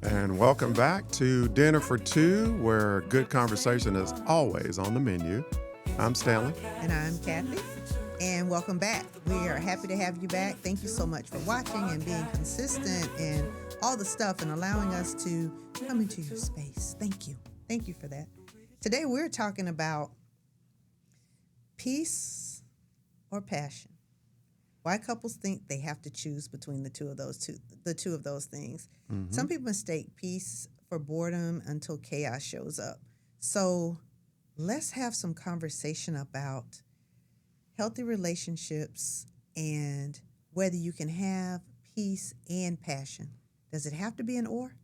And welcome back to Dinner for Two, where good conversation is always on the menu. I'm Stanley. And I'm Kathy. And welcome back. We are happy to have you back. Thank you so much for watching and being consistent and all the stuff and allowing us to come into your space. Thank you. Thank you for that. Today we're talking about peace or passion. Why couples think they have to choose between the two of those things. Mm-hmm. Some people mistake peace for boredom until chaos shows up. So let's have some conversation about healthy relationships and whether you can have peace and passion. Does it have to be an or?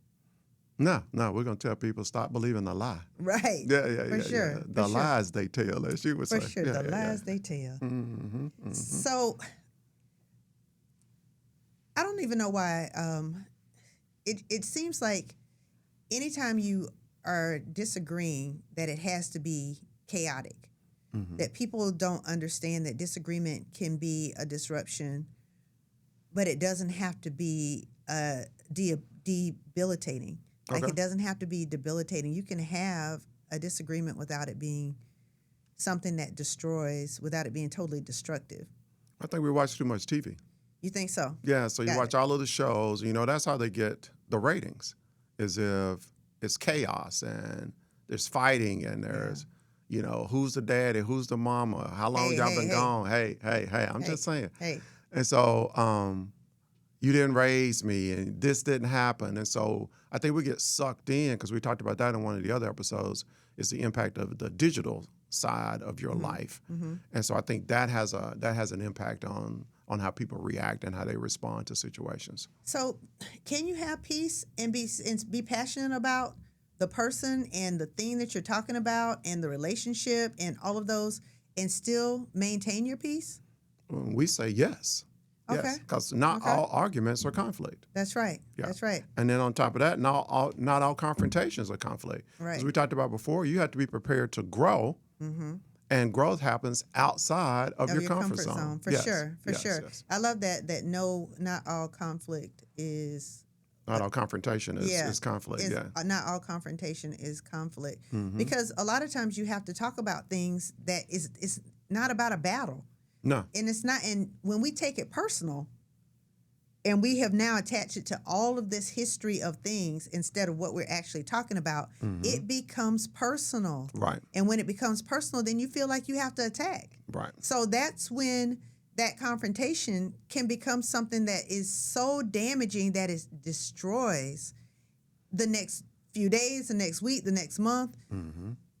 No, we're going to tell people stop believing the lie. Right. Yeah. Sure. Yeah. The lies they tell, as you would say. For sure, the lies they tell. Mm-hmm. So I don't even know why. It seems like anytime you are disagreeing that it has to be chaotic, that people don't understand that disagreement can be a disruption, but it doesn't have to be debilitating. Like it doesn't have to be debilitating. You can have a disagreement without it being something that destroys, without it being totally destructive. I think we watch too much TV. You think so? Yeah, so you watch all of the shows, that's how they get the ratings, is if it's chaos and there's fighting and there's, who's the daddy, who's the mama, how long y'all been gone? Hey, I'm just saying. Hey. And so you didn't raise me and this didn't happen. And so I think we get sucked in, because we talked about that in one of the other episodes, is the impact of the digital side of your life. Mm-hmm. And so I think that has an impact on how people react and how they respond to situations. So can you have peace and be passionate about the person and the thing that you're talking about and the relationship and all of those and still maintain your peace? We say yes. Okay. Yes, because not all arguments are conflict. That's right. Yeah. That's right. And then on top of that, not all confrontations are conflict. Right. As we talked about before, you have to be prepared to grow. Mm-hmm. And growth happens outside of your comfort zone. For sure. Yes. I love that not all conflict is... Not all confrontation is conflict, Not all confrontation is conflict. Mm-hmm. Because a lot of times you have to talk about things that it's not about a battle. No. And it's not, and when we take it personal, and we have now attached it to all of this history of things instead of what we're actually talking about, it becomes personal. Right. And when it becomes personal, then you feel like you have to attack. Right. So that's when that confrontation can become something that is so damaging that it destroys the next few days, the next week, the next month,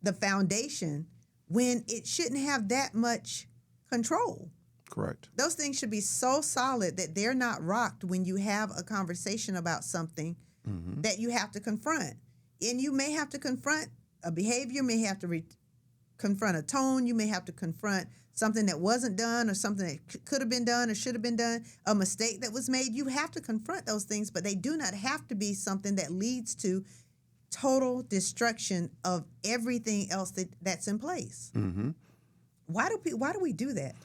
the foundation, when it shouldn't have that much control. Correct. Those things should be so solid that they're not rocked when you have a conversation about something that you have to confront. And you may have to confront a behavior, may have to confront a tone, you may have to confront something that wasn't done or something that could have been done or should have been done, a mistake that was made. You have to confront those things, but they do not have to be something that leads to total destruction of everything else that's in place. Mm-hmm. Why do we do that?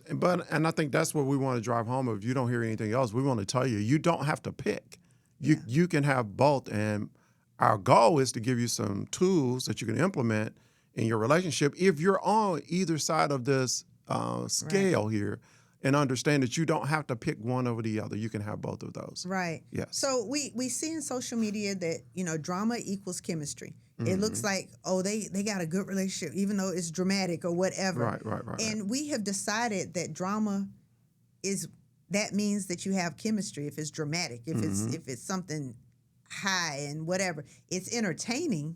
And I think that's what we want to drive home. If you don't hear anything else, we want to tell you, you don't have to pick. You can have both. And our goal is to give you some tools that you can implement in your relationship if you're on either side of this scale here, and understand that you don't have to pick one over the other. You can have both of those. Right. Yes. So we see in social media that, drama equals chemistry. It looks like, they got a good relationship, even though it's dramatic or whatever. Right. And we have decided that drama that means that you have chemistry if it's dramatic, if it's something high and whatever. It's entertaining,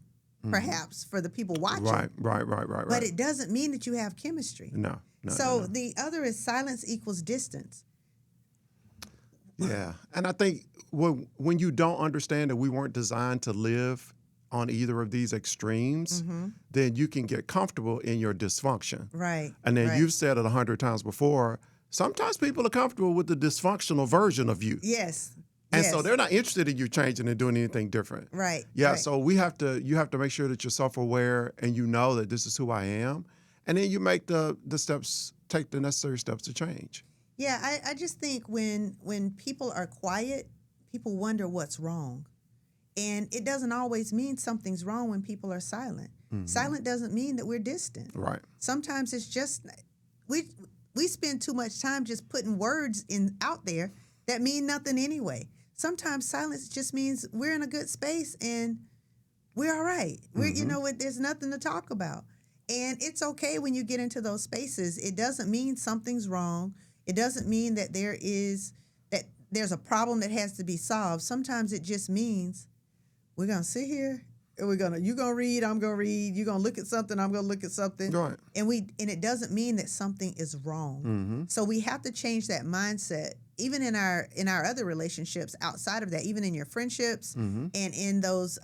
perhaps, for the people watching. Right. But it doesn't mean that you have chemistry. No. So the other is silence equals distance. Yeah. And I think when you don't understand that we weren't designed to live on either of these extremes, then you can get comfortable in your dysfunction. Right. And then you've said it 100 times before, sometimes people are comfortable with the dysfunctional version of you. Yes. And so they're not interested in you changing and doing anything different. Right. Yeah, right. So you have to make sure that you're self-aware and you know that this is who I am. And then you make the steps, take the necessary steps to change. Yeah, I just think when people are quiet, people wonder what's wrong. And it doesn't always mean something's wrong when people are silent. Silent doesn't mean that we're distant. Right. Sometimes it's just we spend too much time just putting words out there that mean nothing anyway. Sometimes silence just means we're in a good space and we're all right. We're there's nothing to talk about. And it's okay when you get into those spaces. It doesn't mean something's wrong. It doesn't mean that there's a problem that has to be solved. Sometimes it just means we're gonna sit here and you're gonna read, I'm gonna read, you're gonna look at something, I'm gonna look at something. Right. And it doesn't mean that something is wrong. So we have to change that mindset, even in our other relationships outside of that, even in your friendships and in those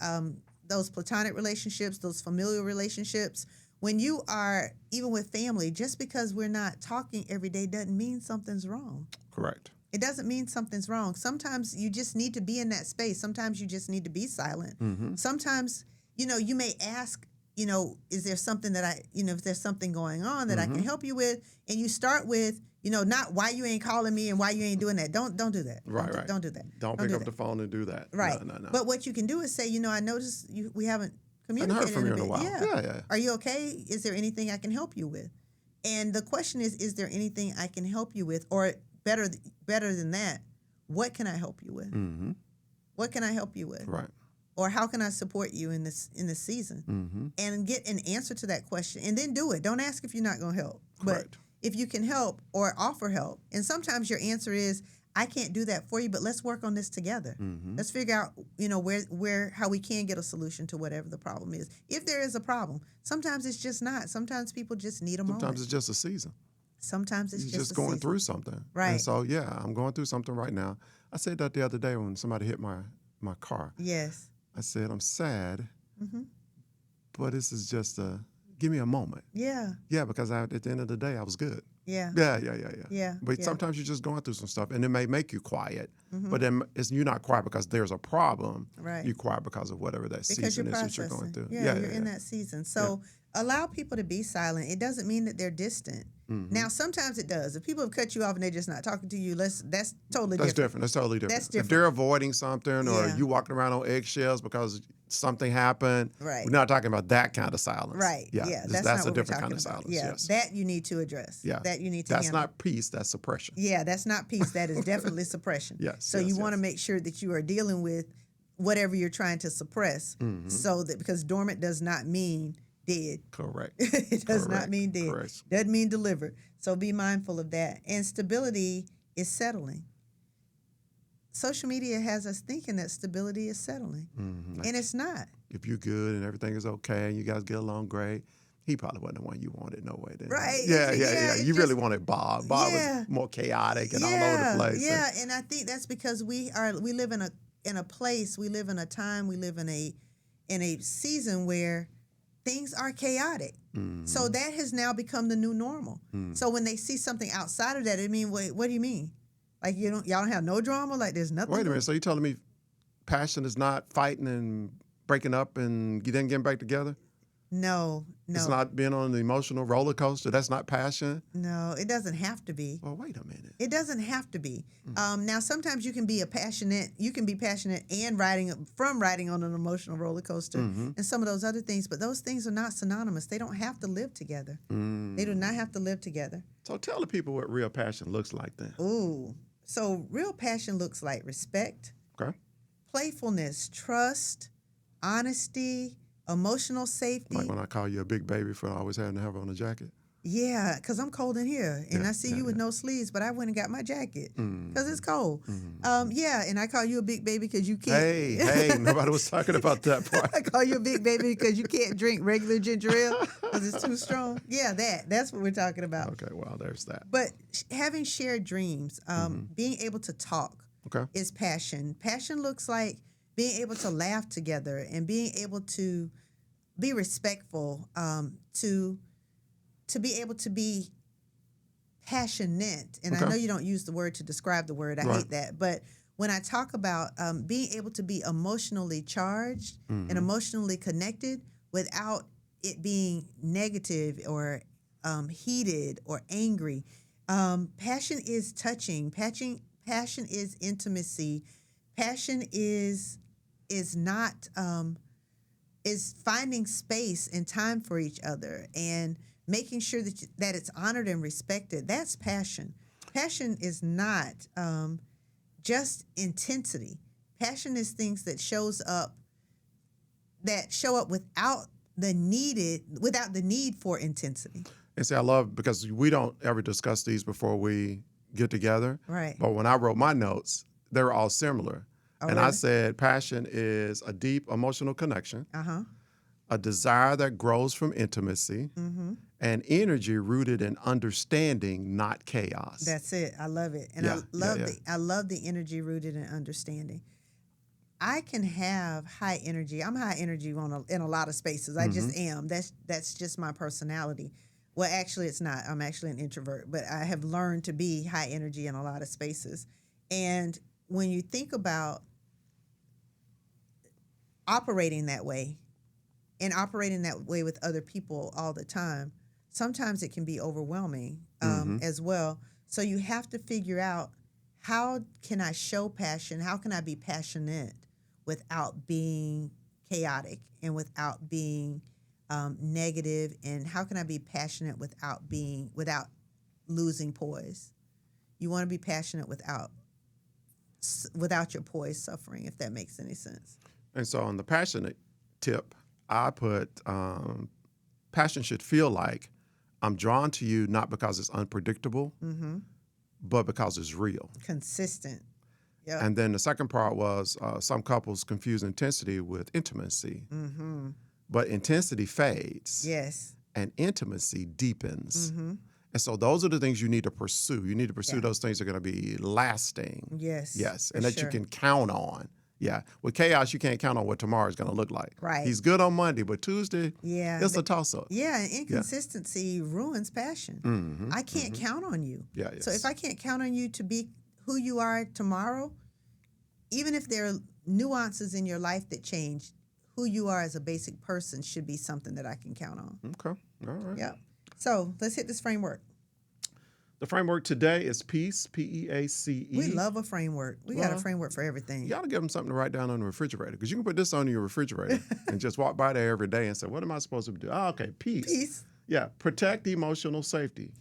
platonic relationships, those familial relationships. When you are even with family, just because we're not talking every day doesn't mean something's wrong. Correct. It doesn't mean something's wrong. Sometimes you just need to be in that space. Sometimes you just need to be silent. Sometimes, you may ask, is there something that if there's something going on that I can help you with? And you start with, not why you ain't calling me and why you ain't doing that. Don't do that. Right. Don't do that. Don't pick up the phone and do that. Right. No. But what you can do is say, I noticed we haven't communicated heard from you in a bit. while. Yeah. Are you okay? Is there anything I can help you with? And the question is there anything I can help you with? Or better than that, what can I help you with? What can I help you with? Right. Or how can I support you in this season? And get an answer to that question, and then do it. Don't ask if you're not going to help, Correct. but if you can help or offer help. And sometimes your answer is, I can't do that for you, but let's work on this together. Let's figure out, how we can get a solution to whatever the problem is. If there is a problem, sometimes it's just not. Sometimes people just need a moment. Sometimes it's just a season. Sometimes it's You're just going through something. Right. And so, I'm going through something right now. I said that the other day when somebody hit my car. Yes. I said, I'm sad, but this is just give me a moment. Yeah. Yeah, because at the end of the day, I was good. Yeah. Yeah. But sometimes you're just going through some stuff, and it may make you quiet. But then you're not quiet because there's a problem. Right. You're quiet because of whatever that Because season you're is that you're going through. Yeah, you're in that season. So allow people to be silent. It doesn't mean that they're distant. Now, sometimes it does. If people have cut you off and they're just not talking to you, that's totally different. That's totally different. That's different. If they're avoiding something or Yeah. you walking around on eggshells because something happened, Right. we're not talking about that kind of silence. Right. Yeah. That's That's not a what different we're kind of talking about. silence. Yeah. Yes. That you need to address. Yeah. That you need to That's handle. not peace, that's suppression. Yeah, that's not peace. That is definitely suppression. Yes, So yes, you want to yes. make sure that you are dealing with whatever you're trying to suppress. So that because dormant does not mean dead. Correct. It does not Correct. mean dead. Correct. Doesn't mean delivered. So be mindful of that. And stability is settling. Social media has us thinking that stability is settling, Like and it's not. if you're good and everything is okay and you guys get along great, he probably wasn't the one you wanted no way. Then. Right. Yeah. It's You just- really wanted Bob. Bob was more chaotic and all over the place. Yeah, and I think that's because we live in a place, we live in a time, we live in a season where things are chaotic. So that has now become the new normal. So when they see something outside of that, I mean, wait, what do you mean? Like y'all don't have no drama? Like there's nothing? Wait a minute. So you're telling me passion is not fighting and breaking up and then getting back together? No. It's not being on the emotional roller coaster. That's not passion? No, it doesn't have to be. Well, wait a minute. It doesn't have to be. Now, sometimes you can be passionate and riding on an emotional roller coaster and some of those other things, but those things are not synonymous. They don't have to live together. They do not have to live together. So tell the people what real passion looks like then. Ooh. So real passion looks like respect, Okay. playfulness, trust, honesty, emotional safety. Like when I call you a big baby for always having to have on a jacket. Yeah, because I'm cold in here, and Yeah, I see you with no sleeves, but I went and got my jacket Mm-hmm. because it's cold. Yeah, and I call you a big baby because you can't. Hey, nobody was talking about that part. I call you a big baby because you can't drink regular ginger ale because it's too strong. Yeah, that's what we're talking about. Okay, well, there's that. But having shared dreams, being able to talk Okay. is passion. Passion looks like being able to laugh together and being able to be respectful, to be able to be passionate. And I Okay. know you don't use the word to describe the word. I Right. hate that. But when I talk about being able to be emotionally charged and emotionally connected without it being negative or heated or angry, passion is touching. Passion is intimacy. Passion is is not is finding space and time for each other and making sure that it's honored and respected. That's passion. Passion is not just intensity. Passion is things that show up without the need for intensity. And see, I love because we don't ever discuss these before we get together. Right. But when I wrote my notes, they were all similar. Oh, And I really? said, passion is a deep emotional connection, Uh-huh. a desire that grows from intimacy, Mm-hmm. and energy rooted in understanding, not chaos. That's it. I love it. And Yeah, yeah. I love the energy rooted in understanding. I can have high energy. I'm high energy in a lot of spaces. I just am. That's just my personality. Well, actually, it's not. I'm actually an introvert, but I have learned to be high energy in a lot of spaces. And when you think about operating that way and operating that way with other people all the time, sometimes it can be overwhelming as well. So you have to figure out, how can I show passion? How can I be passionate without being chaotic and without being negative? And how can I be passionate without losing poise? You want to be passionate without your poise suffering, if that makes any sense. And so on the passionate tip, I put passion should feel like I'm drawn to you not because it's unpredictable, but because it's real. Consistent. Yep. And then the second part was some couples confuse intensity with intimacy. But intensity fades. Yes. And intimacy deepens. And so those are the things you need to pursue. You need to pursue those things that are going to be lasting. Yes. Yes. For And that sure. you can count on. Yeah. With chaos, you can't count on what tomorrow is going to look like. Right. He's good on Monday, but Tuesday, Yeah. it's a toss-up. Yeah, and inconsistency ruins passion. I can't count on you. Yeah, So yes. if I can't count on you to be who you are tomorrow, even if there are nuances in your life that change, who you are as a basic person should be something that I can count on. Okay. All right. Yeah. So let's hit this framework. The framework today is PEACE, P-E-A-C-E. We love a framework. We got a Well, framework for everything. You got to give them something to write down on the refrigerator, because you can put this on your refrigerator and just walk by there every day and say, what am I supposed to do? Oh, okay, peace. Peace. Yeah, protect emotional safety.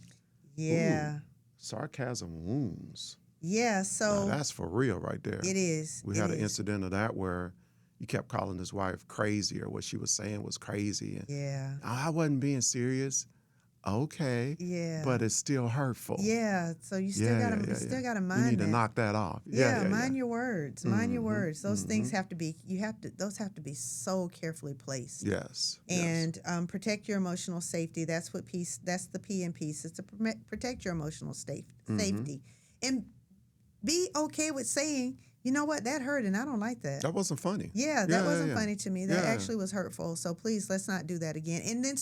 Yeah. Ooh, sarcasm wounds. Yeah, so Now, that's for real right there. it is. We had an incident of that where you kept calling his wife crazy, or what she was saying was crazy. And, Yeah. I wasn't being serious. Okay. Yeah. But it's still hurtful. Yeah, so you still gotta mind You need that. to knock that off. Mind your words. Mind your words. Those things have to be. Those have to be so carefully placed. Yes. And protect your emotional safety. That's what peace. That's the P in peace. It's to protect your emotional safety, and be okay with saying, you know what, that hurt, and I don't like that. That wasn't funny. Yeah, that wasn't funny to me. That Yeah. actually was hurtful. So please, let's not do that again. And then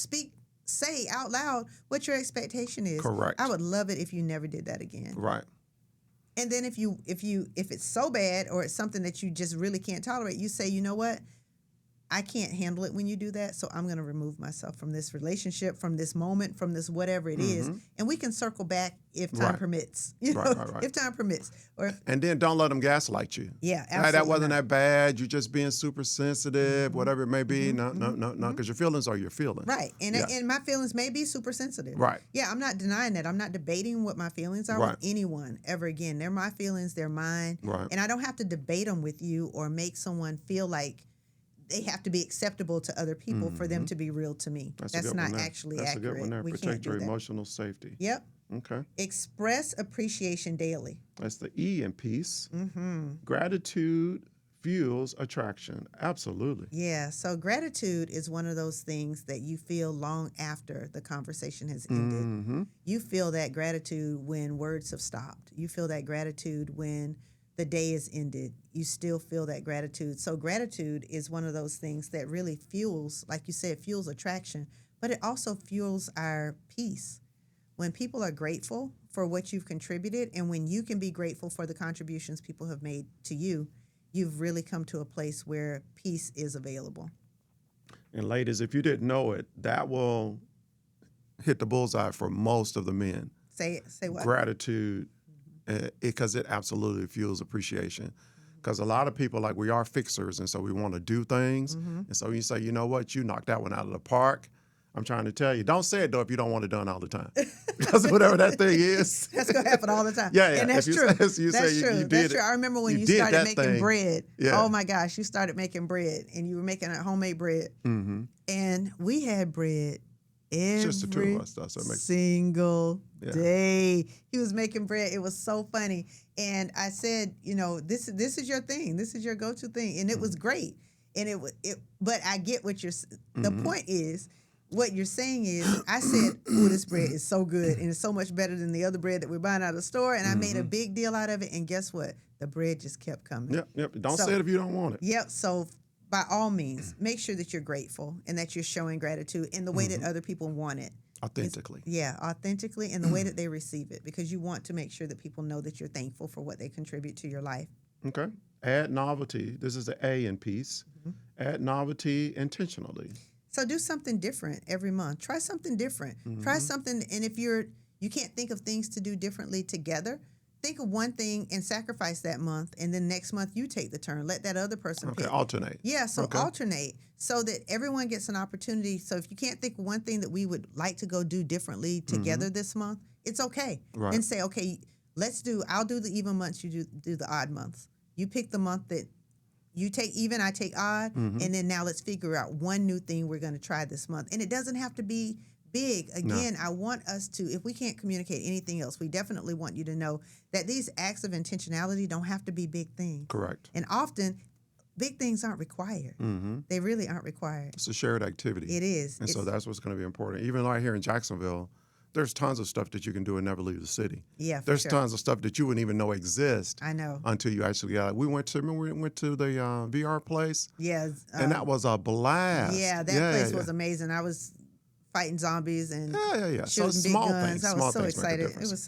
say out loud what your expectation is. Correct. I would love it if you never did that again. Right. And then if it's so bad, or it's something that you just really can't tolerate, you say, you know what? I can't handle it when you do that, so I'm going to remove myself from this relationship, from this moment, from this whatever it is, and we can circle back if time permits. You know, Right. if time permits. And then don't let them gaslight you. Yeah, Hey, absolutely. that wasn't not. that bad. You're just being super sensitive, whatever it may be. No, because your feelings are your feelings. Right. And Yeah. and my feelings may be super sensitive. Right. Yeah, I'm not denying that. I'm not debating what my feelings are Right. with anyone ever again. They're my feelings, they're mine. Right. And I don't have to debate them with you or make someone feel like they have to be acceptable to other people for them to be real to me. That's That's a good not one there. actually That's accurate. a good one there. We can't Protect do your that. emotional safety. Yep. Okay. Express appreciation daily. That's the E in peace. Mm-hmm. Gratitude fuels attraction. Absolutely. Yeah. So gratitude is one of those things that you feel long after the conversation has ended. Mm-hmm. You feel that gratitude when words have stopped. You feel that gratitude when the day is ended. You still feel that gratitude. So gratitude is one of those things that really fuels, like you said, fuels attraction, but it also fuels our peace. When people are grateful for what you've contributed, and when you can be grateful for the contributions people have made to you, you've really come to a place where peace is available. And ladies, if you didn't know it, that will hit the bullseye for most of the men. Say what? Gratitude, because it absolutely fuels appreciation. Because a lot of people, like, we are fixers, and so we want to do things. And so you say, you know what, you knocked that one out of the park. I'm trying to tell you, don't say it, though, if you don't want it done all the time. Because whatever that thing is. That's going to happen all the time. Yeah. And that's If you true. say- you that's say true. you did That's it, true. I remember when you did started that making thing. bread. Yeah. Oh, my gosh. You started making bread, and you were making a homemade bread. And we had bread It's just the two every of us, though, so it makes single Yeah. day. He was making bread. It was so funny. And I said, this is your thing. This is your go-to thing. And it was great. And but I get what the point is, what you're saying is, I said, oh, this bread is so good, and it's so much better than the other bread that we're buying out of the store. And I made a big deal out of it. And guess what? The bread just kept coming. Yep. Don't say it if you don't want it. Yep. So by all means, make sure that you're grateful and that you're showing gratitude in the way that other people want it. Authentically. Authentically, in the way that they receive it, because you want to make sure that people know that you're thankful for what they contribute to your life. Okay. Add novelty. This is the A in peace. Add novelty intentionally. So do something different every month. Try something different. Try something, and if you can't think of things to do differently together, think of one thing and sacrifice that month, and then next month you take the turn. Let that other person pick. Alternate. Yeah, so alternate so that everyone gets an opportunity. So if you can't think of one thing that we would like to go do differently together this month, it's okay. Right. And say, okay, I'll do the even months, you do the odd months. You pick the month that you take even, I take odd, and then now let's figure out one new thing we're going to try this month. And it doesn't have to be big. Again, I want us to, if we can't communicate anything else, we definitely want you to know that these acts of intentionality don't have to be big things. Correct. And often, big things aren't required. They really aren't required. It's a shared activity. It is. And so that's what's going to be important. Even right here in Jacksonville, there's tons of stuff that you can do and never leave the city. Yeah, for There's sure. tons of stuff that you wouldn't even know exist. I know. Until you actually got it. We went to the VR place. Yeah. And that was a blast. Yeah, that place was amazing. I was fighting zombies and So shooting big small guns. things. I Small was so things make a excited. difference.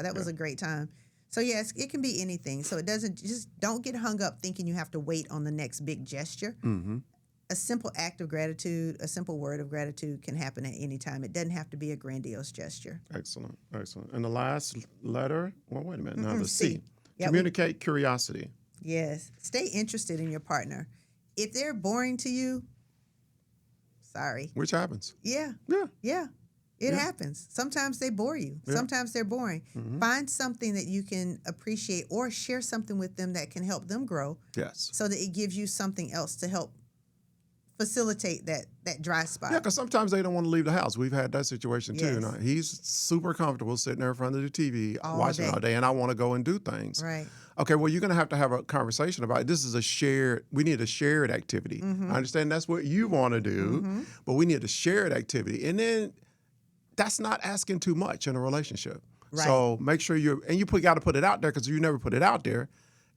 That was a great time. So yes, it can be anything. So it doesn't, just don't get hung up thinking you have to wait on the next big gesture. A simple act of gratitude, a simple word of gratitude can happen at any time. It doesn't have to be a grandiose gesture. Excellent. And the last letter, well, wait a minute. Now the C. Yeah, Communicate curiosity. Yes. Stay interested in your partner. If they're boring to you, sorry. Which happens. Yeah. Yeah. It happens. Sometimes they bore you. Yeah. Sometimes they're boring. Find something that you can appreciate or share something with them that can help them grow Yes. so that it gives you something else to help facilitate that dry spot. Yeah, because sometimes they don't want to leave the house. We've had that situation too. Yes. You know, he's super comfortable sitting there in front of the TV watching day. all day, and I want to go and do things. Right. Okay, well, you're going to have a conversation about it. This is we need a shared activity. I understand that's what you want to do, but we need a shared activity. And then that's not asking too much in a relationship. Right. So make sure you got to put it out there, because you never put it out there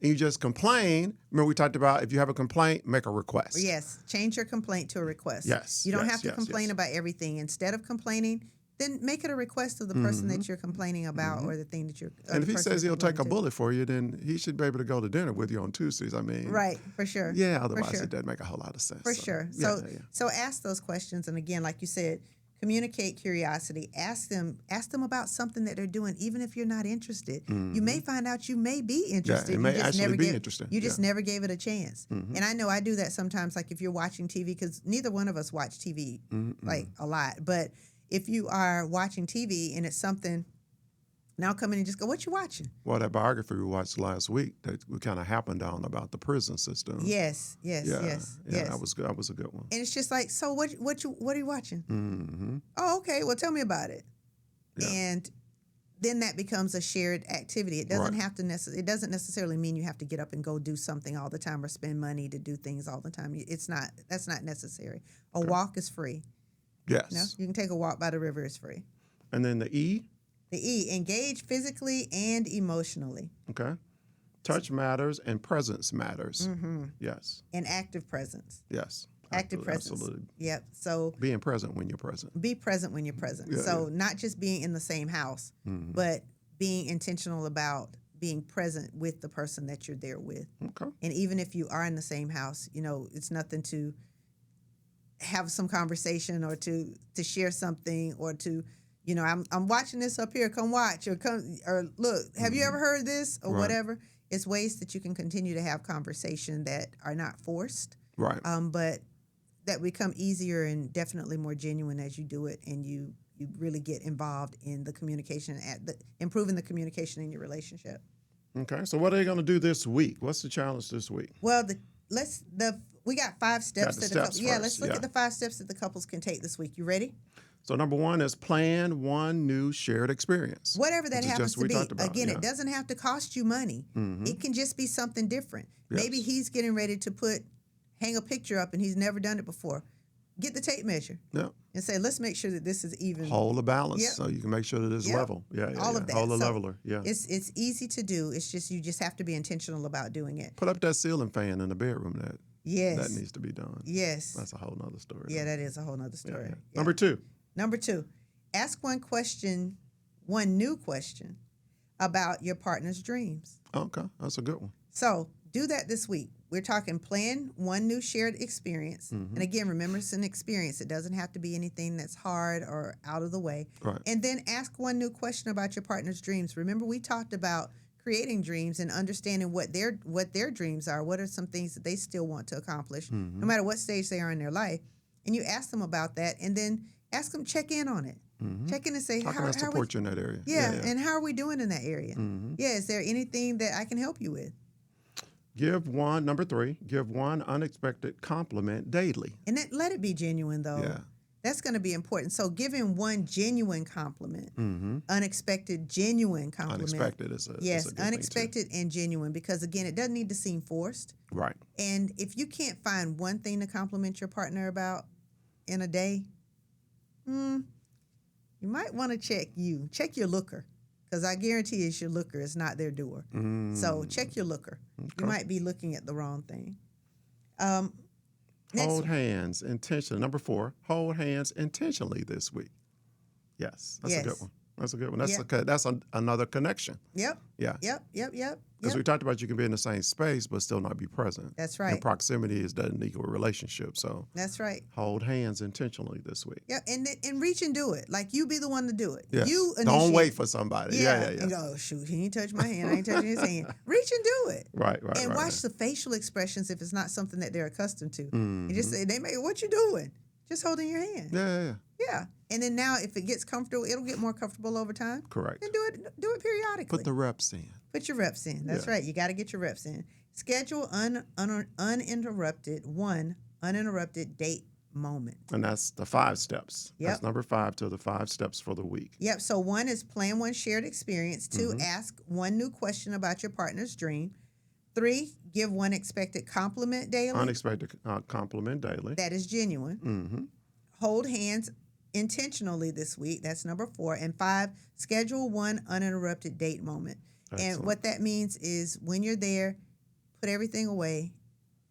and you just complain. Remember we talked about, if you have a complaint, make a request. Yes. Change your complaint to a request. Yes. You don't yes, have to yes, complain yes. about everything. Instead of complaining, then make it a request of the person that you're complaining about or the thing that you're. And if he the person says that he'll you're take a complaining bullet for you, then he should be able to go to dinner with you on Tuesdays. I mean, to. Right, for sure. Yeah, otherwise sure. it doesn't make a whole lot of sense. For sure. So ask those questions, and again, like you said, communicate curiosity. Ask them about something that they're doing, even if you're not interested. You may find out you may be interested. it may you just actually never be gave, interesting. You just Yeah. never gave it a chance. And I know I do that sometimes, like if you're watching TV, because neither one of us watch TV like a lot. But if you are watching TV and it's something, now come in and just go, what you watching? Well, that biography we watched last week that we kind of happened on about the prison system. Yes. Yeah, that was good. That was a good one. And it's just like, so what are you watching? Mm-hmm. Oh, okay. Well, tell me about it. Yeah. And then that becomes a shared activity. It doesn't Right. have to it doesn't necessarily mean you have to get up and go do something all the time or spend money to do things all the time. That's not necessary. A walk is free. Yes. You know? You can take a walk by the river, it's free. And then the E. The E, engage physically and emotionally. Okay. Touch matters and presence matters. Yes. And active presence. Yes. Active presence. Absolutely. Yep. So Being present when you're present. be present when you're present. Yeah, So not just being in the same house, but being intentional about being present with the person that you're there with. Okay. And even if you are in the same house, it's nothing to have some conversation or to share something or to, I'm watching this up here, come watch or look, have you ever heard this or Right. whatever? It's ways that you can continue to have conversation that are not forced, Right. but that become easier and definitely more genuine as you do it, and you really get involved in the communication, improving the communication in your relationship. Okay. So what are they going to do this week? What's the challenge this week? Well, we got 5 steps the that steps first, let's look at the 5 steps that the couples can take this week. You ready? So number 1 is plan one new shared experience. Whatever that which is happens just to we be. talked about, Again, yeah. it doesn't have to cost you money. It can just be something different. Yes. Maybe he's getting ready to hang a picture up and he's never done it before. Get the tape measure Yeah. and say, let's make sure that this is even. Hold the balance Yep. so you can make sure that it's Yep. level. Yeah, yeah, All yeah. of that. Hold the So leveler. Yeah. It's easy to do. It's just you just have to be intentional about doing it. Put up that ceiling fan in the bedroom that Yes. needs to be done. Yes. That's a whole nother story. Yeah, though. that is a whole nother story. Yeah. Yeah. Number 2. Ask one new question about your partner's dreams. Okay, that's a good one. So do that this week. We're talking plan one new shared experience. And again, remember, it's an experience. It doesn't have to be anything that's hard or out of the way. Right. And then ask one new question about your partner's dreams. Remember, we talked about creating dreams and understanding what their dreams are. What are some things that they still want to accomplish, no matter what stage they are in their life. And you ask them about that, and then ask them, check in on it. Check in and say, How can I support you in that area? Yeah, and how are we doing in that area? Yeah, is there anything that I can help you with? Number 3, give one unexpected compliment daily. And let it be genuine, though. Yeah. That's going to be important. So giving one genuine compliment, unexpected, genuine compliment. Unexpected is a Yes, is a good thing, unexpected and genuine, because again, it doesn't need to seem forced. too. Right. And if you can't find one thing to compliment your partner about in a day, you might want to check your looker, because I guarantee it's your looker. It's not their doer. So check your looker. Okay. You might be looking at the wrong thing. Hold hands intentionally. Number 4, hold hands intentionally this week. Yes, that's a good one. That's a good one. That's another connection. Yep. Yeah. Yep. Because we talked about you can be in the same space but still not be present. That's right. And proximity doesn't equal a relationship. So That's right. hold hands intentionally this week. Yeah, and reach and do it. Like, you be the one to do it. Yes. You Don't initiate. wait for somebody. Yeah. And go, oh, shoot, he ain't touched my hand. I ain't touching his hand. Reach and do it. Right. And watch the facial expressions if it's not something that they're accustomed to. You just say, what you doing? Just holding your hand. Yeah. Yeah. And then now, if it gets comfortable, it'll get more comfortable over time. Correct. And do it periodically. Put the reps in. Put your reps in. That's right. You got to get your reps in. Schedule uninterrupted date moment. And that's the 5 steps. Yep. That's number 5 to the 5 steps for the week. Yep. So 1 is plan one shared experience. 2, ask one new question about your partner's dream. 3, give one expected compliment daily. Unexpected compliment daily. That is genuine. Hold hands intentionally this week. That's number 4. And 5, schedule one uninterrupted date moment. Excellent. And what that means is, when you're there, put everything away.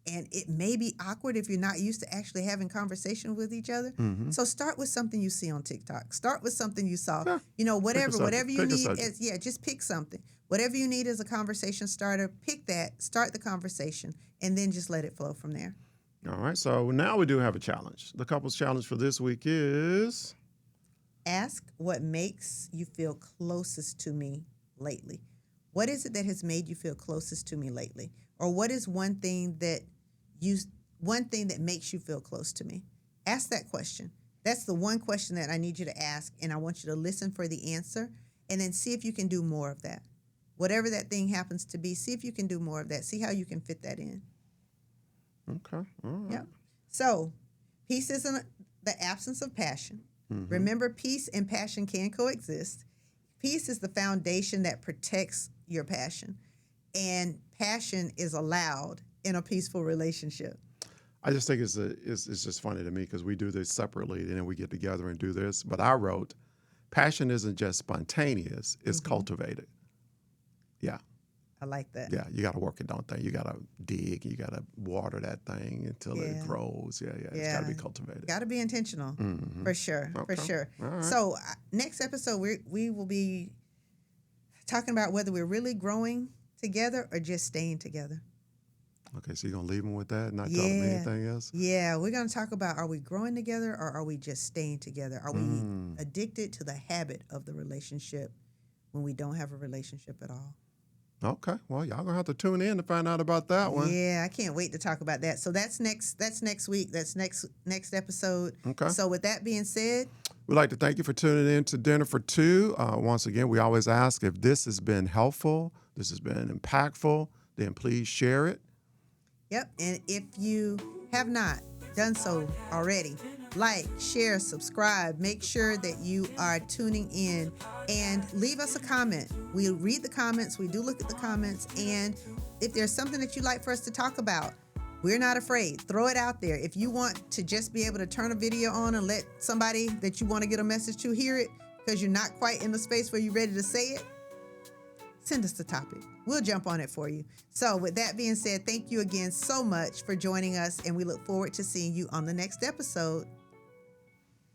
And it may be awkward if you're not used to actually having conversation with each other. So start with something you see on TikTok. Start with something you saw. Yeah. Whatever you Pick a need. subject. Just pick something. Whatever you need as a conversation starter, pick that, start the conversation, and then just let it flow from there. All right. So now we do have a challenge. The couple's challenge for this week is Ask what makes you feel closest to me lately. What is it that has made you feel closest to me lately? Or what is one thing that makes you feel close to me? Ask that question. That's the one question that I need you to ask, and I want you to listen for the answer, and then see if you can do more of that. Whatever that thing happens to be, see if you can do more of that. See how you can fit that in. okay. All right. Yep. So, peace isn't the absence of passion. Remember, peace and passion can coexist. Peace is the foundation that protects your passion, and passion is allowed in a peaceful relationship. I just think it's just funny to me because we do this separately and then we get together and do this. But I wrote, passion isn't just spontaneous; it's cultivated. Yeah. I like that. Yeah, you got to work it, don't they? You got to dig, you got to water that thing until it grows. Yeah. It's got to be cultivated. Got to be intentional, for sure, Okay. for sure. All right. So next episode, we will be talking about whether we're really growing together or just staying together. Okay, so you're going to leave them with that, not tell them anything else? Yeah, we're going to talk about, are we growing together or are we just staying together? Are we addicted to the habit of the relationship when we don't have a relationship at all? Okay. Well, y'all gonna have to tune in to find out about that one. Yeah, I can't wait to talk about that. So that's next week. That's next episode. Okay. So with that being said, We'd like to thank you for tuning in to Dinner for Two. Once again, we always ask if this has been helpful, this has been impactful, then please share it. yep. And if you have not done so already, like, share, subscribe. Make sure that you are tuning in and leave us a comment. We read the comments. We do look at the comments. And if there's something that you'd like for us to talk about, we're not afraid. Throw it out there. If you want to just be able to turn a video on and let somebody that you want to get a message to hear it because you're not quite in the space where you're ready to say it, send us the topic. We'll jump on it for you. So with that being said, thank you again so much for joining us, and we look forward to seeing you on the next episode.